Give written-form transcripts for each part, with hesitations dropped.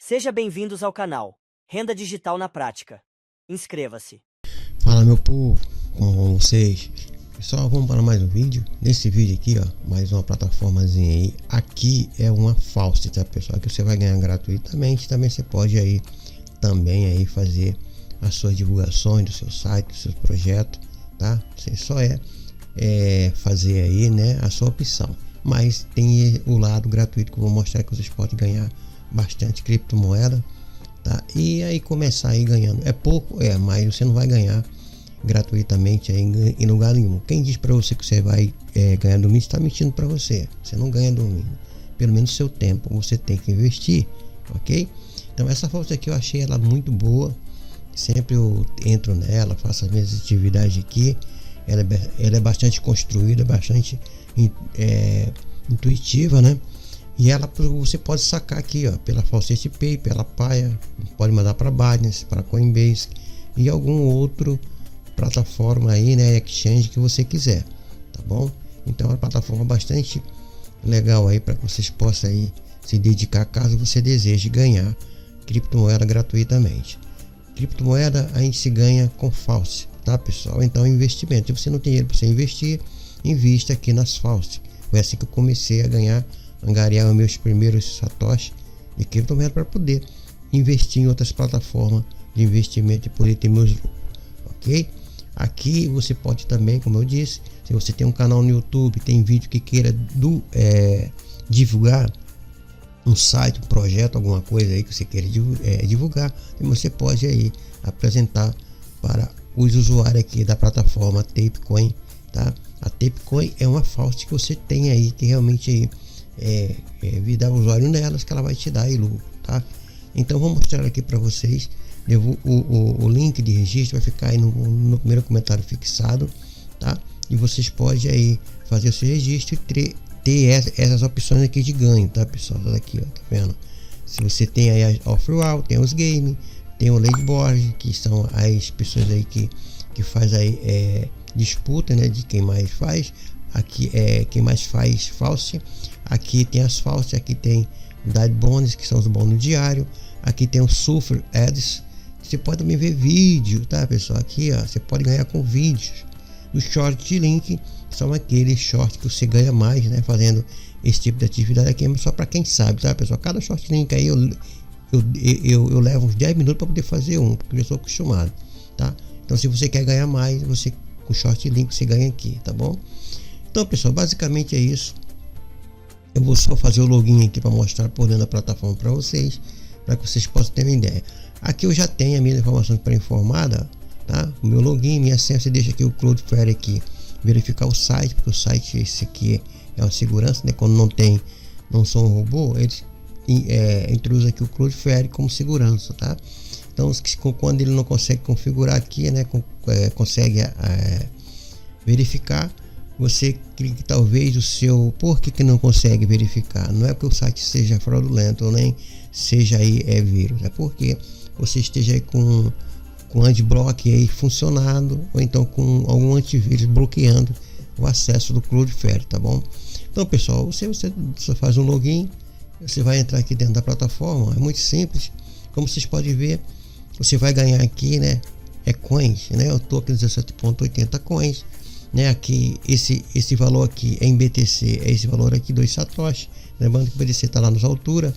Seja bem-vindos ao canal Renda Digital na Prática. Inscreva-se. Fala, meu povo, com vocês. Pessoal, vamos para mais um vídeo. Nesse vídeo aqui, ó, mais uma plataformazinha aí. Aqui é uma Faucet, tá, pessoal? Que você vai ganhar gratuitamente. Também você pode aí também fazer as suas divulgações do seu site, do seu projeto, tá? Você só fazer aí, né, a sua opção. Mas tem o lado gratuito que eu vou mostrar, que vocês podem ganhar bastante criptomoeda, tá? E aí começar aí ganhando. É pouco, mas você não vai ganhar gratuitamente aí em lugar nenhum. Quem diz para você que você vai ganhar do mínimo está mentindo para você. Você não ganha do mínimo. Pelo menos seu tempo você tem que investir, ok? Então essa foto aqui eu achei ela muito boa. Sempre eu entro nela, faço as minhas atividades aqui. Ela é bastante construída, bastante intuitiva, né? E ela você pode sacar aqui, ó, pela Faucet Pay, pela Paia, pode mandar para Binance, para Coinbase e algum outro plataforma aí, né, exchange que você quiser, tá bom? Então é uma plataforma bastante legal aí para que vocês possam aí se dedicar caso você deseje ganhar criptomoeda gratuitamente. Criptomoeda a gente se ganha com Faucet, tá, pessoal? Então investimento. Se você não tem dinheiro para você investir, invista aqui nas Faucet. Foi assim que eu comecei a angariar os meus primeiros satoshis de criptomoeda para poder investir em outras plataformas de investimento e poder ter meus lucros, ok? Aqui você pode também, como eu disse, se você tem um canal no YouTube, tem vídeo que queira divulgar um site, um projeto, alguma coisa aí que você queira divulgar, você pode aí apresentar para os usuários aqui da plataforma Tapecoin, tá? A Tapecoin é uma Faucet que você tem aí que realmente aí vida usuário nelas, que ela vai te dar aí lucro, tá? Então vou mostrar aqui para vocês. O link de registro vai ficar aí no primeiro comentário fixado, tá? E vocês podem aí fazer o seu registro e ter essas opções aqui de ganho, tá, pessoal? Olha aqui, ó, tá vendo? Se você tem aí a Offerall, tem os games, tem o leaderboard, que são as pessoas aí que faz aí disputa, né, de quem mais faz. Aqui quem mais faz Faucet. Aqui tem as Faucet, aqui tem o Dad Bonus, que são os bônus diários. Aqui tem o Sulfur Ads. Você pode também ver vídeo, tá, pessoal? Aqui, ó, você pode ganhar com vídeos. Os short de link são aqueles shorts que você ganha mais, né, fazendo esse tipo de atividade aqui, mas só para quem sabe, tá, pessoal? Cada short link aí eu levo uns 10 minutos para poder fazer porque eu já sou acostumado, tá? Então se você quer ganhar mais, você com short link você ganha aqui, tá bom? Então, pessoal, basicamente é isso. Eu vou só fazer o login aqui para mostrar por dentro da plataforma para vocês, para que vocês possam ter uma ideia. Aqui eu já tenho a minha informação pré-informada, tá? O meu login, minha senha, você deixa aqui o Cloudflare aqui, verificar o site, porque o site esse aqui é uma segurança, né? Quando não são um robô, eles introduzem aqui o Cloudflare como segurança, tá? Então, quando ele não consegue configurar aqui, né? Consegue verificar. Você clica talvez o seu... Por que não consegue verificar? Não é que o site seja fraudulento ou nem seja aí vírus, é porque você esteja aí com adblock aí funcionando, ou então com algum antivírus bloqueando o acesso do Cloudflare, tá bom? Então, pessoal, você só faz um login, você vai entrar aqui dentro da plataforma, é muito simples. Como vocês podem ver, você vai ganhar aqui, né, coins, né? Eu tô aqui 17.80 coins, né? Aqui esse valor aqui em BTC é esse valor aqui, 2 satoshi. Lembrando que o BTC está lá nas alturas,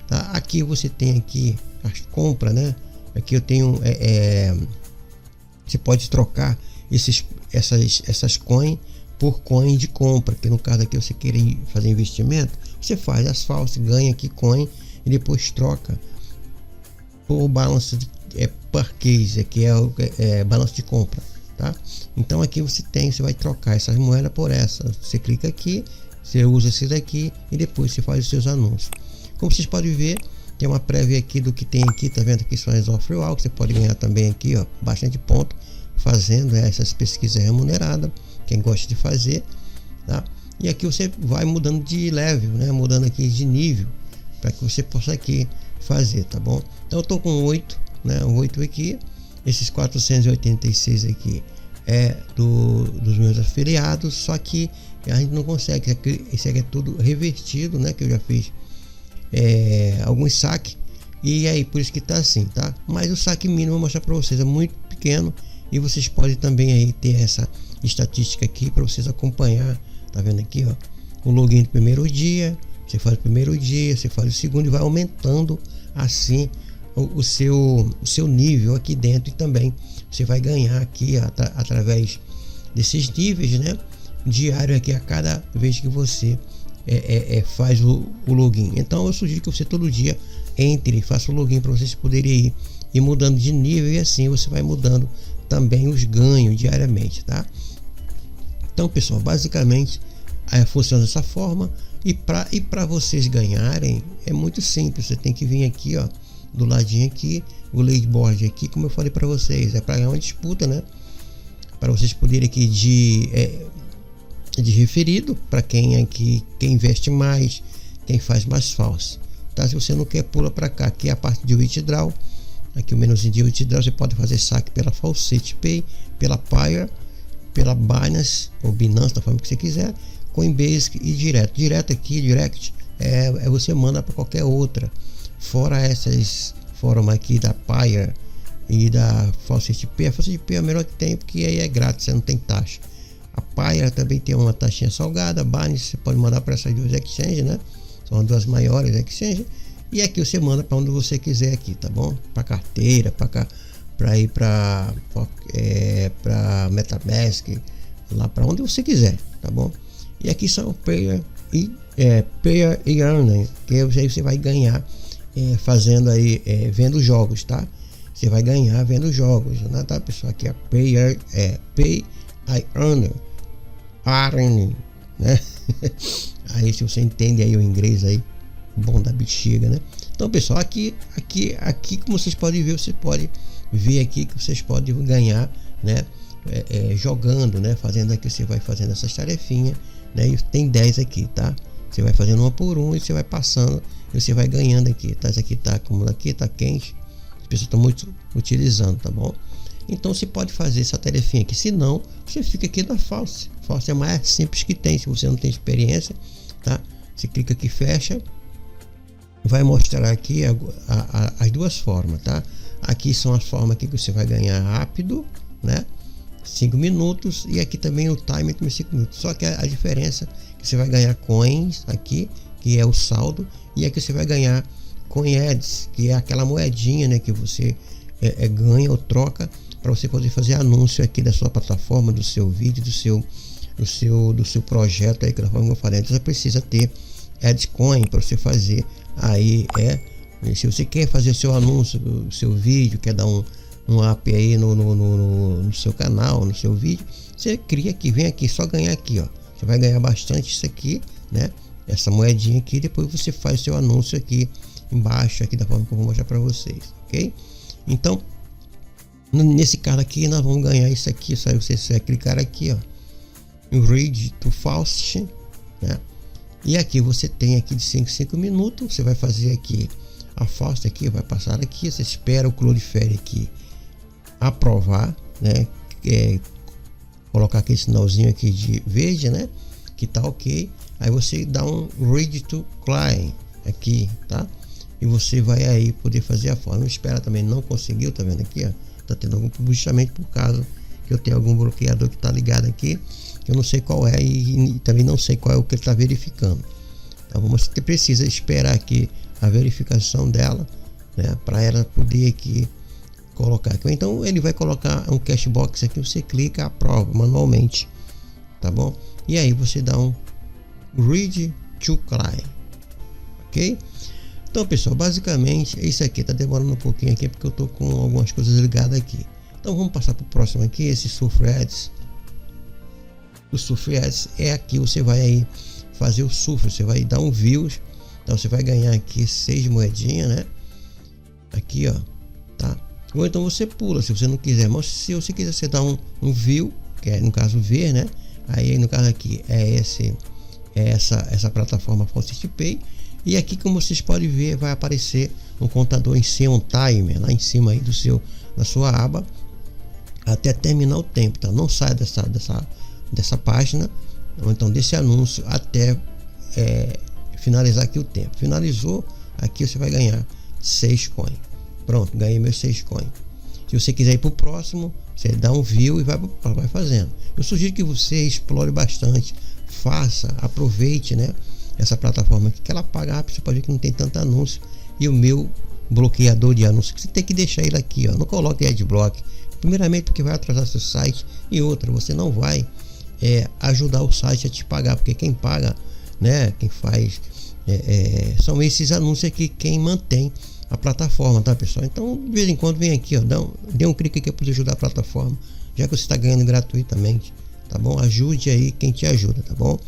tá? Aqui você tem aqui as compras, né? Aqui eu tenho você pode trocar essas coins por coin de compra, que no caso aqui você querer fazer investimento, você faz as Faucet, ganha aqui coin e depois troca por balance purchase, que é balanço de compra, tá? Então aqui você vai trocar essas moedas por essa. Você clica aqui, você usa esse daqui e depois você faz os seus anúncios. Como vocês podem ver, tem uma prévia aqui do que tem aqui, tá vendo? Aqui são as Offerall, que você pode ganhar também aqui, ó, bastante ponto fazendo essas pesquisas remuneradas, quem gosta de fazer, tá? E aqui você vai mudando de level, né? Mudando aqui de nível, para que você possa aqui fazer, tá bom? Então eu tô com 8, né? 8 aqui. Esses 486 aqui dos meus afiliados, só que a gente não consegue. Esse aqui é tudo revertido, né? Que eu já fiz alguns saques E aí por isso que tá assim, tá? Mas o saque mínimo eu vou mostrar para vocês, é muito pequeno, e vocês podem também aí ter essa estatística aqui para vocês acompanhar. Tá vendo aqui, ó, o login do primeiro dia, você faz o primeiro dia, você faz o segundo e vai aumentando assim o seu nível aqui dentro, e também você vai ganhar aqui através desses níveis, né, diário aqui a cada vez que você faz o login. Então eu sugiro que você todo dia entre e faça o login para vocês poderem ir mudando de nível, e assim você vai mudando também os ganhos diariamente, tá? Então pessoal, basicamente funciona dessa forma. E para vocês ganharem é muito simples, você tem que vir aqui, ó, do ladinho aqui, o leaderboard aqui, como eu falei para vocês, é para ganhar uma disputa, né, para vocês poderem aqui de referido, para quem investe mais, quem faz mais falso, tá? Se você não quer, pula para cá, aqui é a parte de withdraw, aqui o menuzinho de withdraw, você pode fazer saque pela Faucet Pay, pela Payer, pela Binance ou Binance, da forma que você quiser, Coinbase e direto aqui, direct, você manda para qualquer outra, fora essas formas aqui da Payer e da Faucet Pay. A Faucet Pay é a melhor que tem, porque aí é grátis, você não tem taxa. A Payer também tem uma taxinha salgada, a Binance você pode mandar para essas duas exchanges, né, são as duas maiores exchanges, e aqui você manda para onde você quiser aqui, tá bom? Para carteira, para ir para MetaMask, lá para onde você quiser, tá bom? E aqui são Payer e Earning, que aí você vai ganhar fazendo aí, vendo jogos, tá? Você vai ganhar vendo jogos, né, tá pessoal? Aqui é Pay Earning, né? Aí se você entende aí o inglês aí, bom da bexiga, né? Então pessoal, aqui como vocês podem ver, você pode ver aqui que vocês podem ganhar, né? Jogando, né? Fazendo aqui, você vai fazendo essas tarefinhas, né? E tem 10 aqui, tá? Você vai fazendo uma por uma e você vai passando e você vai ganhando aqui, tá? Isso aqui tá acumulando aqui, tá quente, as pessoas estão muito utilizando, tá bom? Então você pode fazer essa tarefinha aqui, se não, você fica aqui na Faucet. Faucet é a mais simples que tem, se você não tem experiência, tá? Você clica aqui, fecha, vai mostrar aqui as duas formas, tá? Aqui são as formas aqui que você vai ganhar rápido, né? 5 minutos, e aqui também o timer de 5 minutos. Só que a diferença é que você vai ganhar coins aqui, que é o saldo, e aqui você vai ganhar coin ads, que é aquela moedinha, né, que você ganha ou troca para você poder fazer anúncio aqui da sua plataforma, do seu vídeo, do seu projeto aí, que da forma que eu falei antes, você precisa ter AdCoin para você fazer aí, se você quer fazer o seu anúncio, o seu vídeo, quer dar um up aí no seu canal, no seu vídeo, você cria aqui, vem aqui, só ganhar aqui, ó, você vai ganhar bastante isso aqui, né, essa moedinha aqui, depois você faz o seu anúncio aqui embaixo, aqui da forma que eu vou mostrar para vocês, ok? Então, nesse caso aqui, nós vamos ganhar isso aqui, só você vai clicar aqui, ó, em Read to Faucet, né, e aqui você tem aqui de 5 minutos, você vai fazer aqui a Faucet aqui, vai passar aqui, você espera o Cloudflare aqui aprovar, né, colocar aquele sinalzinho aqui de verde, né, que tá ok, aí você dá um Read to Client aqui, tá, e você vai aí poder fazer a forma. Não espera também, não conseguiu, tá vendo aqui, ó, tá tendo algum, justamente por causa que eu tenho algum bloqueador que tá ligado aqui, que eu não sei qual é, e também não sei qual é o que ele tá verificando. Então você precisa esperar aqui a verificação dela, né, para ela poder aqui colocar aqui. Então ele vai colocar um cashbox aqui, você clica, aprova manualmente, tá bom? E aí você dá um Read to Client, ok? Então pessoal, basicamente é isso aqui. Tá demorando um pouquinho aqui porque eu tô com algumas coisas ligadas aqui. Então vamos passar para o próximo aqui, esse Surf Ads. O Surf Ads é aqui, você vai aí fazer o surf, você vai dar um views, então você vai ganhar aqui 6 moedinhas, né? Aqui, ó, tá? Ou então você pula, se você não quiser, mas se você quiser, você dá um view, que é no caso ver, né? Aí no caso aqui essa plataforma Faucet Pay, e aqui, como vocês podem ver, vai aparecer um contador em cima, um timer lá em cima aí da sua aba, até terminar o tempo, tá? Não sai dessa página, ou então desse anúncio, até finalizar aqui o tempo. Finalizou, aqui você vai ganhar 6 coins. Pronto, ganhei meus 6 coins. Se você quiser ir para o próximo, você dá um view e vai fazendo. Eu sugiro que você explore bastante, faça, aproveite, né, essa plataforma aqui, que ela paga rápido. Você pode ver que não tem tanto anúncio. E o meu bloqueador de anúncios, que você tem que deixar ele aqui, ó. Não coloque adblock. Primeiramente porque vai atrasar seu site, e outra, você não vai ajudar o site a te pagar, porque quem paga, né, quem faz são esses anúncios aqui, quem mantém a plataforma, tá, pessoal? Então de vez em quando vem aqui, ó, dê um clique aqui para ajudar a plataforma, já que você está ganhando gratuitamente, tá bom? Ajude aí quem te ajuda, tá bom?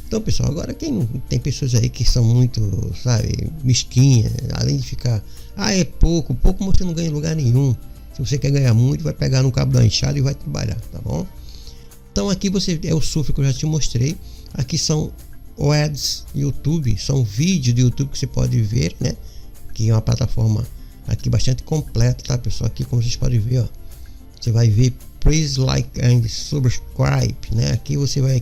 Então, pessoal, agora tem pessoas aí que são muito, sabe, mesquinhas, além de ficar, é pouco você não ganha em lugar nenhum. Se você quer ganhar muito, vai pegar no cabo da enxada e vai trabalhar, tá bom? Então aqui você o software que eu já te mostrei. Aqui são o ads YouTube, são vídeos do YouTube que você pode ver, né? Que é uma plataforma aqui bastante completa, tá, pessoal? Aqui, como vocês podem ver, ó, você vai ver please like and subscribe, né? Aqui você vai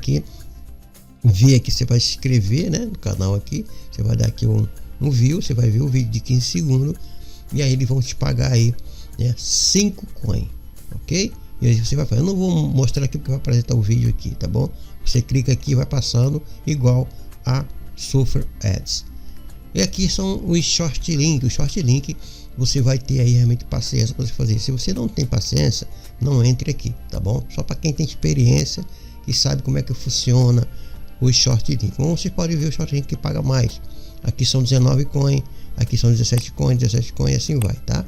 ver aqui, você vai se inscrever, né, no canal aqui. Você vai dar aqui um view, você vai ver o vídeo de 15 segundos e aí eles vão te pagar aí, né, 5 coins, ok? E aí você vai fazer, eu não vou mostrar aqui porque vai apresentar o vídeo aqui, tá bom? Você clica aqui e vai passando igual a Software Ads. E aqui são os short link. O short link você vai ter aí realmente paciência para você fazer. Se você não tem paciência, não entre aqui, tá bom? Só para quem tem experiência e sabe como é que funciona os short link. Como você pode ver, o short link que paga mais. Aqui são 19 coins, aqui são 17 coins e assim vai, tá?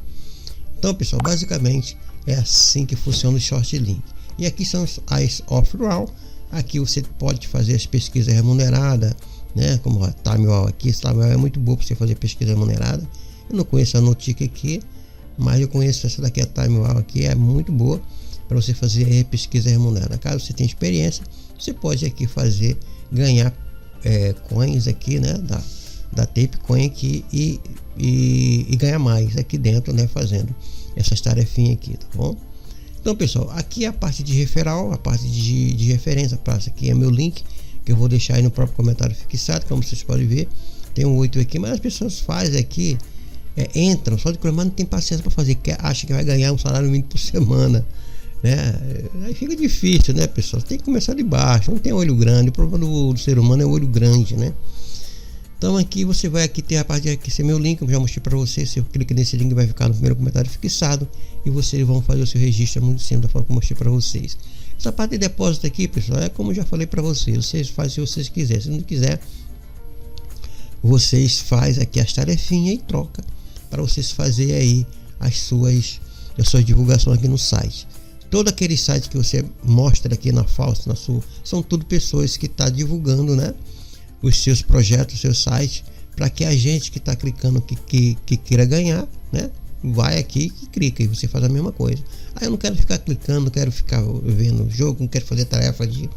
Então, pessoal, basicamente é assim que funciona o short link. E aqui são as off-roll. Aqui você pode fazer as pesquisas remuneradas, né? Como a TimeWall aqui. Esse TimeWall é muito bom para você fazer pesquisa remunerada. Eu não conheço a Notica aqui, mas eu conheço essa daqui, a TimeWall aqui, é muito boa para você fazer pesquisa remunerada. Caso você tenha experiência, você pode aqui ganhar coins aqui, né? Da Tapecoin aqui e ganhar mais aqui dentro, né? Fazendo essas tarefinhas aqui, tá bom? Então, pessoal, aqui é a parte de referral, a parte de referência. Aqui é meu link que eu vou deixar aí no próprio comentário fixado, como vocês podem ver. Tem um 8 aqui, mas as pessoas fazem aqui, entram só de coisa, mas não tem paciência para fazer, acha que vai ganhar um salário mínimo por semana, né? Aí fica difícil, né, pessoal? Tem que começar de baixo, não tem olho grande. O problema do ser humano é o olho grande, né? Então aqui você vai ter a parte de aqui, esse é meu link, eu já mostrei para você. Se eu clicar nesse link, vai ficar no primeiro comentário fixado e vocês vão fazer o seu registro, é muito simples, da forma que eu mostrei para vocês. Essa parte de depósito aqui, pessoal, é como eu já falei para vocês. Vocês fazem se vocês quiserem. Se não quiser, vocês fazem aqui as tarefinhas e troca para vocês fazerem aí as suas divulgações aqui no site. Todo aquele site que você mostra aqui na falsa, são tudo pessoas que estão divulgando, né, os seus projetos, o seu site, para que a gente que está clicando que queira ganhar, né, vai aqui e clica e você faz a mesma coisa. Aí eu não quero ficar clicando, não quero ficar vendo o jogo, não quero fazer tarefa de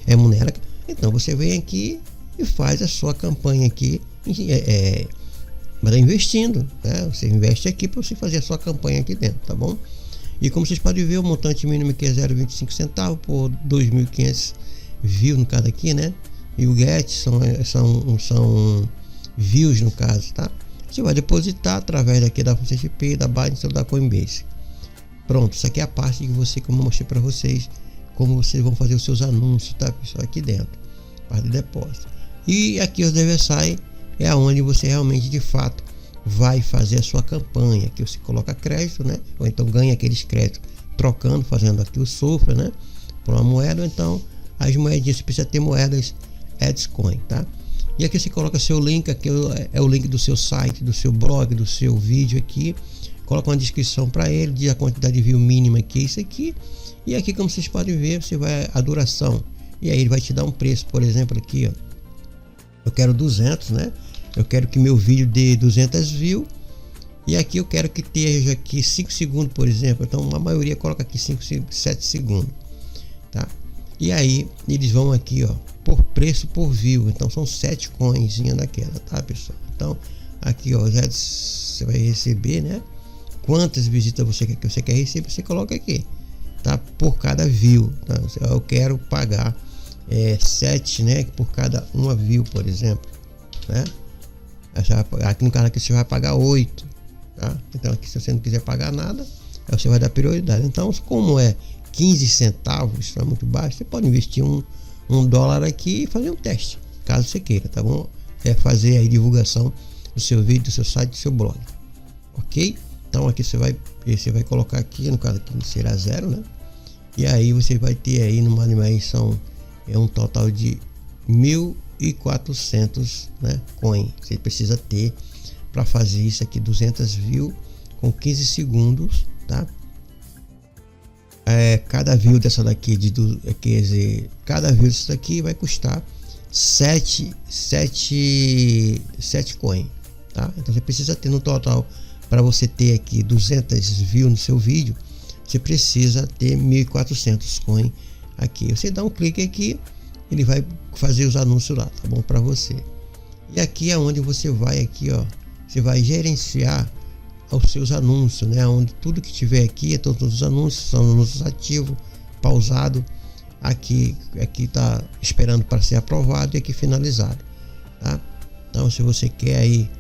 remunera. Então você vem aqui e faz a sua campanha aqui, mas investindo, né? Você investe aqui para você fazer a sua campanha aqui dentro, tá bom? E como vocês podem ver, o montante mínimo aqui é 0,25 centavos por 2.500 views no caso aqui, né? E o get são views no caso, tá? Você vai depositar através daqui da FunCSP, da Binance ou da Coinbase. Pronto, isso aqui é a parte que como eu mostrei para vocês, como vocês vão fazer os seus anúncios, tá, pessoal? Aqui dentro, parte de depósito. E aqui os DevSci é onde você realmente de fato vai fazer a sua campanha. Aqui você coloca crédito, né? Ou então ganha aqueles créditos trocando, fazendo aqui o software, né? Por uma moeda, ou então as moedinhas, você precisa ter moedas Adscoin, tá? E aqui você coloca seu link, aqui é o link do seu site, do seu blog, do seu vídeo aqui. Coloca uma descrição para ele, diz a quantidade de view mínima que é isso aqui. E aqui, como vocês podem ver, você vai a duração. E aí ele vai te dar um preço, por exemplo, aqui, ó. Eu quero 200, né? Eu quero que meu vídeo dê 200 views. E aqui eu quero que esteja aqui 5 segundos, por exemplo. Então a maioria coloca aqui 7 segundos, tá? E aí eles vão aqui, ó, por preço por view. Então são 7 coinzinhas daquela, tá, pessoal? Então aqui, ó, já você vai receber, né? Quantas visitas você quer receber, você coloca aqui, tá? Por cada view, tá? Eu quero pagar 7, né? Por cada uma view, por exemplo, né? Aqui no caso aqui você vai pagar 8, tá? Então aqui, se você não quiser pagar nada, aí você vai dar prioridade. Então, como é 15 centavos, isso é muito baixo, você pode investir um dólar aqui e fazer um teste, caso você queira, tá bom? É fazer aí divulgação do seu vídeo, do seu site, do seu blog, ok? Então aqui você vai colocar aqui, no caso aqui será 0, né? E aí você vai ter aí numa animação um total de 1.400, né, coin. Você precisa ter para fazer isso aqui, 200 views com 15 segundos, tá? Cada view dessa daqui quer dizer, cada view dessa daqui vai custar 7 coin, tá? Então você precisa ter no total, para você ter aqui 200 views no seu vídeo, você precisa ter 1.400 coin aqui. Você dá um clique aqui, ele vai fazer os anúncios lá, tá bom, para você. E aqui é onde você vai aqui, ó, você vai gerenciar os seus anúncios, né? Onde tudo que tiver aqui, todos os anúncios são anúncios ativos, pausado. Aqui tá esperando para ser aprovado e aqui finalizado, tá? Então, se você quer aí,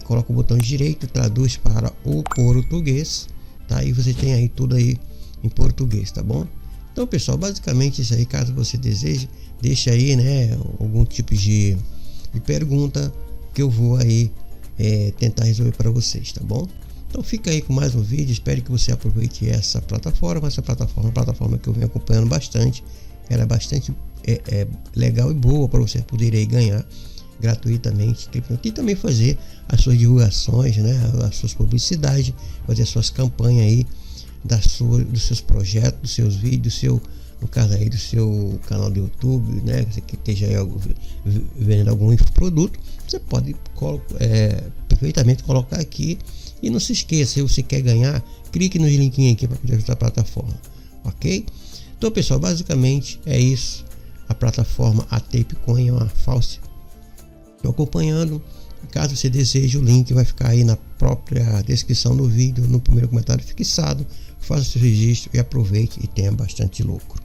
coloca o botão direito, traduz para o português, tá? E você tem aí tudo aí em português, tá bom? Então, pessoal, basicamente isso aí. Caso você deseje, deixa aí, né, algum tipo de pergunta que eu vou aí tentar resolver para vocês, tá bom? Então fica aí com mais um vídeo. Espero que você aproveite essa plataforma. Essa plataforma é uma plataforma que eu venho acompanhando bastante. Ela é bastante legal e boa para você poder aí ganhar gratuitamente e também fazer as suas divulgações, né, as suas publicidades, fazer as suas campanhas aí dos seus projetos, dos seus vídeos, no caso aí do seu canal do YouTube, né, você que esteja aí vendendo algum infoproduto, você pode perfeitamente colocar aqui. E não se esqueça, se você quer ganhar, clique nos linkinhos aqui para poder ajudar a plataforma, ok? Então, pessoal, basicamente é isso. A plataforma Tapecoin é uma falsa. Estou acompanhando. Caso você deseje, o link vai ficar aí na própria descrição do vídeo, no primeiro comentário fixado. Faça seu registro e aproveite e tenha bastante lucro.